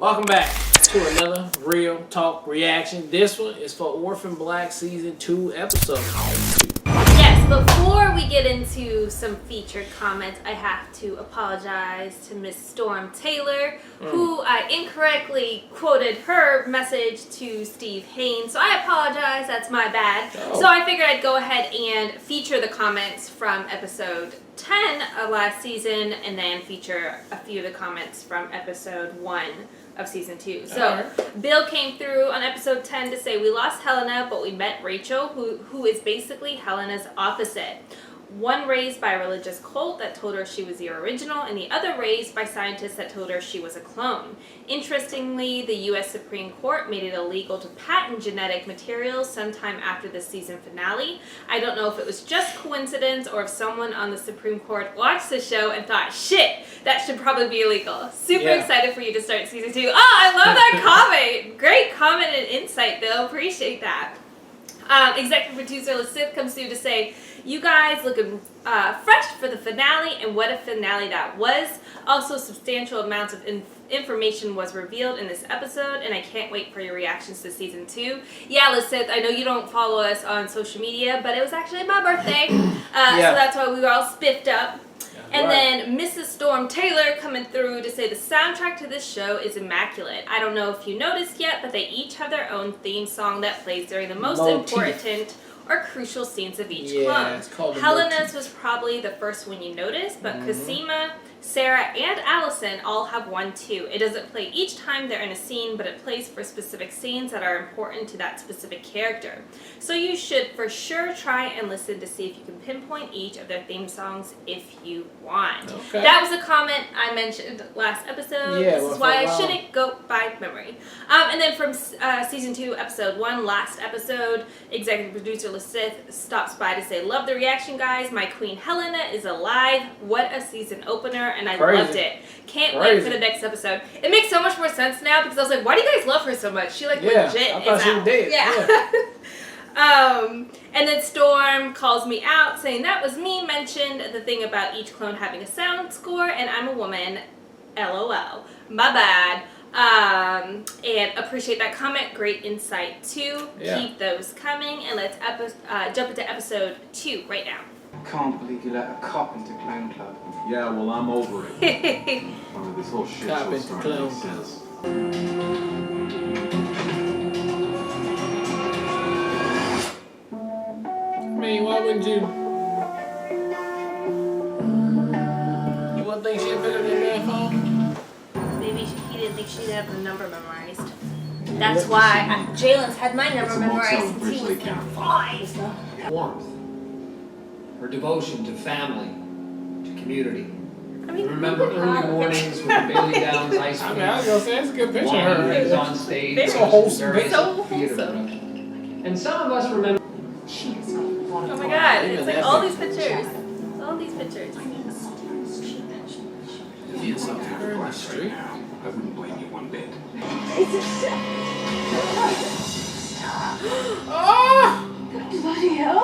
Welcome back to another Real Talk reaction. This one is for Orphan Black Season 2, Episode 2. Yes, before we get into some featured comments, I have to apologize to Miss Storm Taylor, who I incorrectly quoted her message to Steve Haynes. So I apologize, that's my bad. Oh. So I figured I'd go ahead and feature the comments from episode 10 of last season, and then feature a few of the comments from episode 1 of season 2. So Bill came through on episode 10 to say, we lost Helena, but we met Rachel, who is basically Helena's opposite. One raised by a religious cult that told her she was the original, and the other raised by scientists that told her she was a clone. Interestingly, the U.S. Supreme Court made it illegal to patent genetic materials sometime after the season finale. I don't know if it was just coincidence or if someone on the Supreme Court watched the show and thought, shit, that should probably be illegal. Super excited for you to start season 2. Oh, I love that comment. Great comment and insight, Bill. Appreciate that. Executive producer Lasith comes through to say, you guys looking fresh for the finale, and what a finale that was. Also, substantial amounts of information was revealed in this episode, and I can't wait for your reactions to season 2. Yeah, Lasith, I know you don't follow us on social media, but it was actually my birthday, so that's why we were all spiffed up. And then Mrs. Storm Taylor coming through to say the soundtrack to this show is immaculate. I don't know if you noticed yet, but they each have their own theme song that plays during the most important or crucial scenes of each clone. Helena's was probably the first one you noticed, but Cosima, Sarah, and Allison all have one too. It doesn't play each time they're in a scene, but it plays for specific scenes that are important to that specific character. So you should for sure try and listen to see if you can pinpoint each of their theme songs if you want. Okay. That was a comment I mentioned last episode. Yeah, this is why I shouldn't go by memory. And then from season 2, episode 1, last episode, executive producer Lasith stops by to say, love the reaction, guys. My queen Helena is alive. What a season opener. And I loved it. Can't wait for the next episode. It makes so much more sense now because I was like, why do you guys love her so much? She legit I thought she was dead. And then Storm calls me out saying that was me, mentioned the thing about each clone having a sound score, and I'm a woman. LOL. My bad. And appreciate that comment. Great insight too. Keep those coming, and let's jump into episode 2 right now. I can't believe you let a cop into Clown Club. Yeah, well, I'm over it. This whole shit show starting to make sense. I mean, why wouldn't you? You wouldn't think she'd better than that phone? Maybe he didn't think she'd have the number memorized. That's why Jalen's had my number memorized since he was 5. Warmth. Her devotion to family, to community. I mean, remember early mornings with Bailey Downs ice cream. I was gonna say, it's a good picture of her. Right on stage. So wholesome. And some of us remember. Oh my god, it's like all these pictures. All these pictures. You saw her in the street? I wouldn't blame you one bit. Oh! Bloody hell!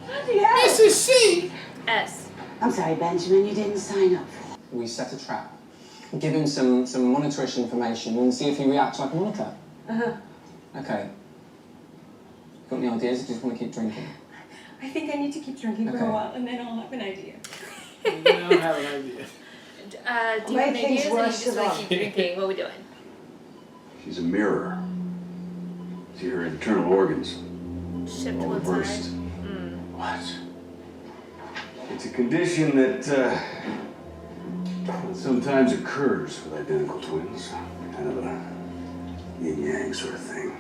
Bloody hell! Mrs. C! S. I'm sorry, Benjamin, you didn't sign up for that. We set a trap. Give him some monitorish information and see if he reacts like a monitor. Okay. Got any ideas? Or do you just want to keep drinking? I think I need to keep drinking for a while, and then I'll have an idea. I don't have an idea. Do you have ideas, or you just want to keep drinking? What are we doing? She's a mirror. See her internal organs. Shift to all one reversed. side. What? It's a condition that sometimes occurs with identical twins. Kind of a yin-yang sort of thing.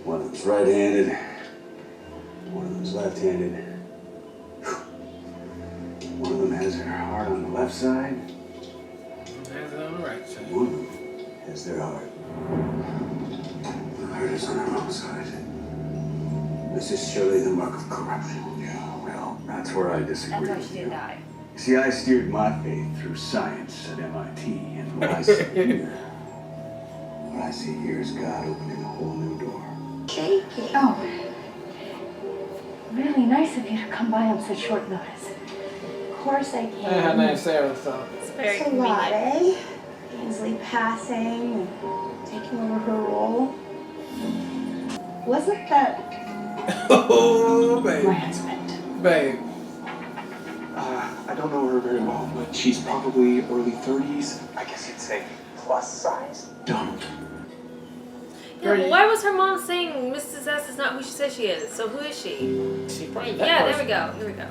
One of them's right-handed, one of them's left-handed. One of them has her heart on the left side. Has it on the right side. One of them has their heart. The heart is on her wrong side. This is surely the mark of corruption. Yeah, well, that's where I disagree That's why with she you. didn't die. See, I steered my faith through science at MIT, and what I see here is God opening a whole new door. Shaking. Oh. Really nice of you to come by on such short notice. Of course I can. Her name's Sarah, so. It's very It's a lot, convenient. eh? casually passing and taking over her role. Wasn't that Oh, babe. my husband? Babe. I don't know her very well, but she's probably early 30s. I guess you'd say plus size. Donald. Yeah, but why was her mom saying Mrs. S is not who she says she is? So who is she? She probably that Yeah, person. there we go.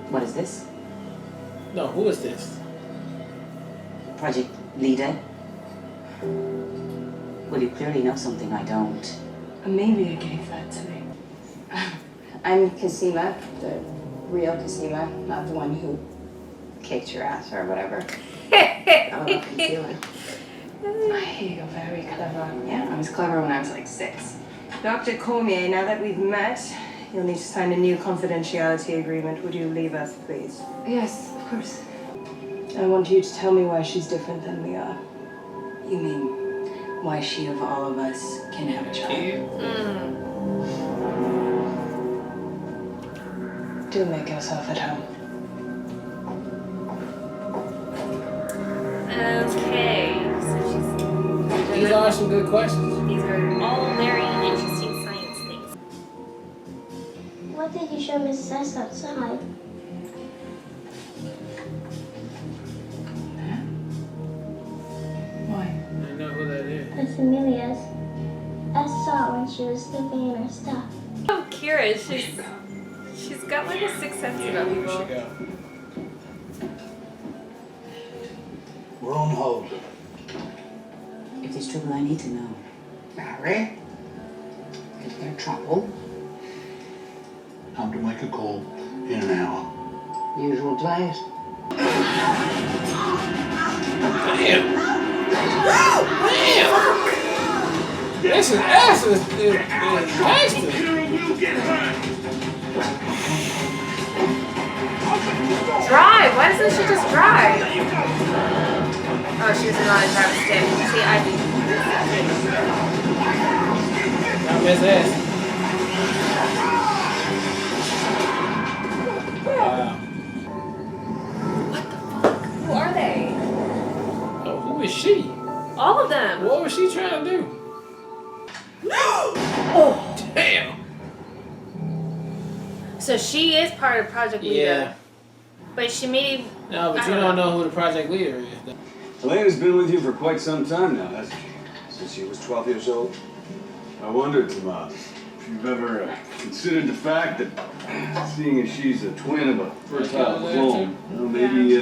What is this? No, who is this? Project leader? Well, you clearly know something I don't. Amelia gave that to me. I'm Cosima, the real Cosima, not the one who kicked your ass or whatever. I don't know if you're feeling. You're very clever. Yeah, I was clever when I was like 6. Dr. Cormier, now that we've met, you'll need to sign a new confidentiality agreement. Would you leave us, please? Yes, of course. I want you to tell me why she's different than we are. You mean why she of all of us can have a child? Do make yourself at home. Okay, so These are some good questions. these are all very interesting science things. What did you show Mrs. S outside? Why? I know who that is. That's Amelia's. S saw it when she was sleeping in her stuff. Oh, Kira, she's got like a sixth sense about Where should people. go? We're on hold. If there's trouble, I need to know. Barry? Is there trouble? Time to make a call in an hour. Usual place. Damn. Damn. This is ass is gangster. Drive! Why doesn't she just drive? Oh, she doesn't know how to drive a stick. See, I do. Got Miss ass. Wow. Who are they? Oh, who is she? All of them. What was she trying to do? Oh, damn. So she is part of Project Leader. Yeah. But she made. No, but I you don't don't know who the project leader is. Elena's been with you for quite some time now, hasn't she? Since she was 12 years old. I wondered, Tomas, if you've ever considered the fact that, seeing as she's a twin of a fertile clone, well, maybe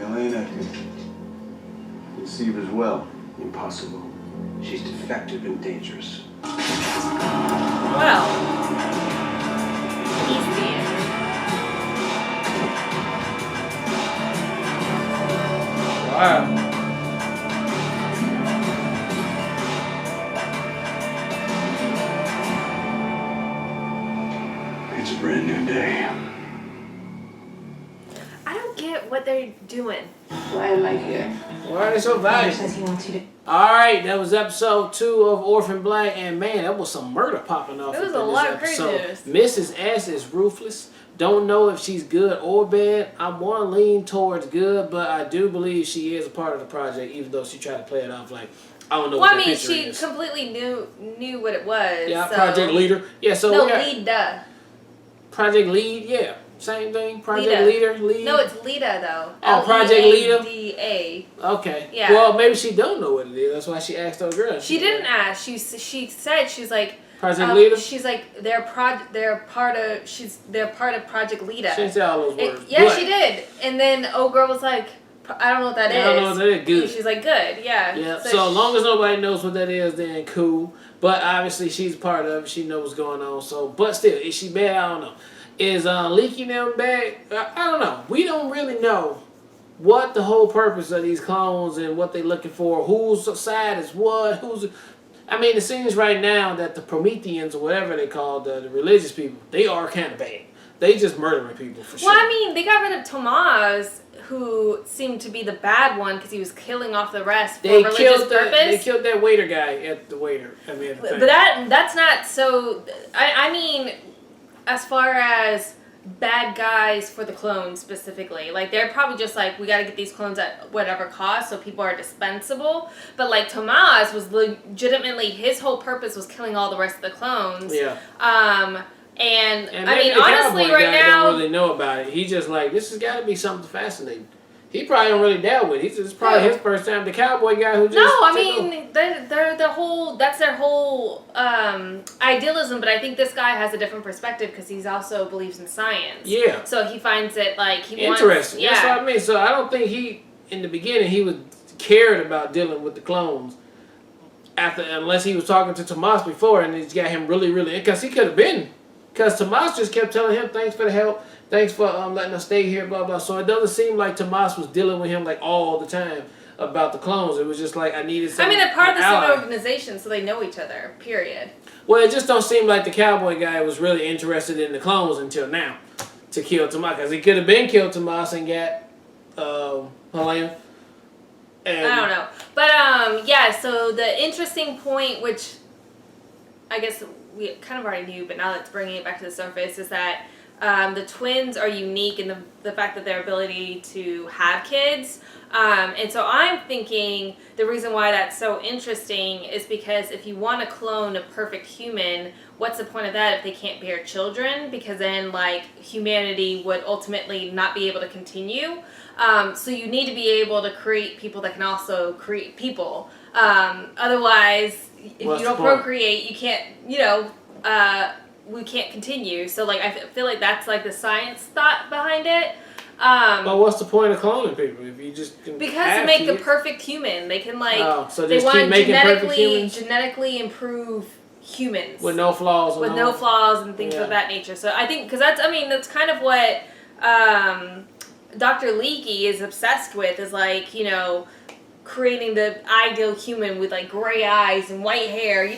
Elena can conceive as well. Impossible. She's defective and dangerous. Well. He's dead. Wow. It's a brand new day. I don't get what they're doing. Why am I here? Why are they so valuable? Says he wants you to. Alright, that was episode 2 of Orphan Black, and man, that was some murder popping off. There was up a in this lot of episode. craziness. Mrs. S is ruthless. Don't know if she's good or bad. I want to lean towards good, but I do believe she is a part of the project, even though she tried to play it off like, I don't know Well, what I the mean, picture she is. completely knew what it was. Yeah, so. project leader. Yeah, so No, we got lead duh. project lead, yeah. Same thing. Project Lida. leader, lead. No, it's Lida though. Oh, Project Lida? Lida. Okay. Yeah. Well, maybe she don't know what it is. That's why she asked those girls. She didn't ask. She said she's like Project leader. She's like they're part of Project Lida. She didn't say all those words. Yeah, but she did. And then old girl was like, I don't know what that is. I don't know what that is. Good. She's like, good. Yeah. Yeah. So as long as nobody knows what that is, then cool. But obviously she's part of it. She knows what's going on. So, but still, is she bad? I don't know. Is Leaky them bad? I don't know. We don't really know what the whole purpose of these clones and what they're looking for. Whose side is what? I mean, it seems right now that the Prometheans or whatever they call the religious people, they are kind of bad. They just murdering people for sure. Well, I mean, they got rid of Tomas, who seemed to be the bad one because he was killing off the rest for religious purpose. They killed that waiter guy at the waiter. I mean, but that's not so. I mean, as far as bad guys for the clones specifically. Like, they're probably just like, we gotta get these clones at whatever cost, so people are dispensable. But like, Tomas was legitimately, his whole purpose was killing all the rest of the clones. Yeah. And And I maybe mean, the honestly, cowboy right guy now, don't really know about it. He just like, this has got to be something fascinating. He probably don't really deal with it. It's probably his first time. The cowboy guy who just no, I took over. mean, they're the whole, that's their whole idealism, but I think this guy has a different perspective because he's also believes in science. Yeah. So he finds it, like, he interesting. wants, yeah. That's what I mean. So I don't think he, in the beginning, he was cared about dealing with the clones. Unless he was talking to Tomas before and it's got him really, because he could have been. Because Tomas just kept telling him, thanks for the help, thanks for letting us stay here, blah, blah. So it doesn't seem like Tomas was dealing with him like all the time about the clones. It was just like, I needed something. I mean, they're part of the ally. same organization, so they know each other, period. Well, it just don't seem like the cowboy guy was really interested in the clones until now to kill Tomas. Because he could have been killed Tomas and got Helena. And I don't know. But, yeah, so the interesting point, which I guess we kind of already knew, but now that's bringing it back to the surface, is that the twins are unique in the fact that their ability to have kids. And so I'm thinking the reason why that's so interesting is because if you want to clone a perfect human, what's the point of that if they can't bear children? Because then, like, humanity would ultimately not be able to continue. So you need to be able to create people that can also create people. Otherwise, if you don't procreate, you can't, we can't continue. So, like, I feel like that's, like, the science thought behind it. But what's the point of cloning people if you just can because to make the perfect human, they can, like, so they just want keep to making perfect humans? genetically improve humans with no flaws, with no flaws and things of that nature. So I think because that's kind of what Dr. Leakey is obsessed with, is, like, creating the ideal human with, like, gray eyes and white hair,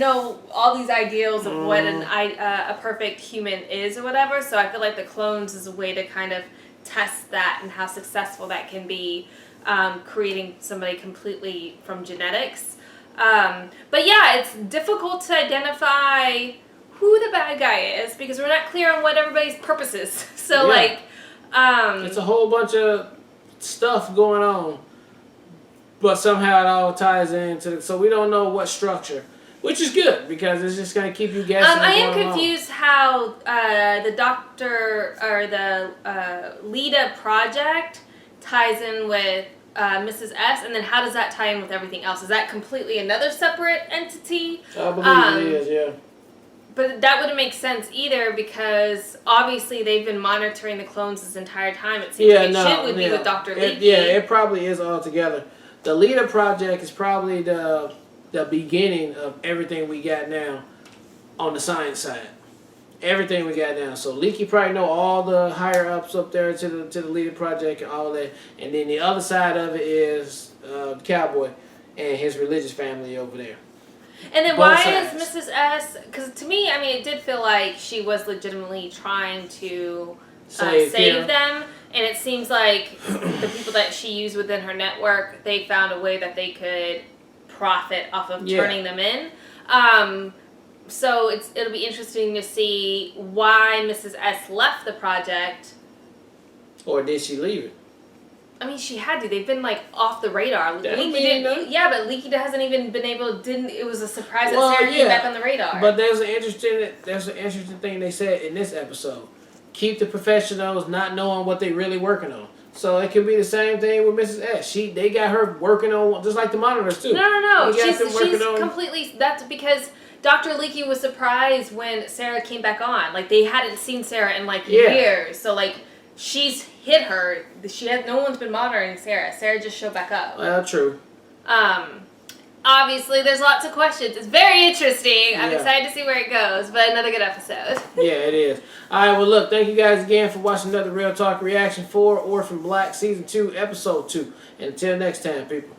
all these ideals of what a perfect human is or whatever. So I feel like the clones is a way to kind of test that and how successful that can be, creating somebody completely from genetics. But yeah, it's difficult to identify who the bad guy is because we're not clear on what everybody's purpose is. So like, it's a whole bunch of stuff going on, but somehow it all ties into so we don't know what structure, which is good because it's just going to keep you guessing. I am confused how the doctor or the Lita project ties in with Mrs. S, and then how does that tie in with everything else? Is that completely another separate entity? I believe it is, yeah. But that wouldn't make sense either because obviously they've been monitoring the clones this entire time. It seems like it would be with Dr. Leakey. It probably is all together. The Lita project is probably the beginning of everything we got now on the science side. Everything we got now. So Leakey probably know all the higher ups up there to the Lita project and all that. And then the other side of it is Cowboy and his religious family over there. And then why is Mrs. S? Because to me, I mean, it did feel like she was legitimately trying to save them. And it seems like the people that she used within her network, they found a way that they could profit off of turning them in. So it'll be interesting to see why Mrs. S left the project. Or did she leave it? I mean, she had to. They've been, like, off the radar. But Leakey hasn't even been able to, it was a surprise that Sarah came back on the radar. But there's an interesting thing they said in this episode. Keep the professionals not knowing what they really working on. So it could be the same thing with Mrs. S. They got her working on, just like the monitors, too. No. She's completely, that's because Dr. Leakey was surprised when Sarah came back on. Like, they hadn't seen Sarah in, like, years. So, like, she's hit her. No one's been monitoring Sarah. Sarah just showed back up. Well, true. Obviously, there's lots of questions. It's very interesting. I'm excited to see where it goes, but another good episode. Yeah, it is. All right, well, look, thank you guys again for watching another Real Talk reaction for Orphan Black Season 2, Episode 2. And until next time, people.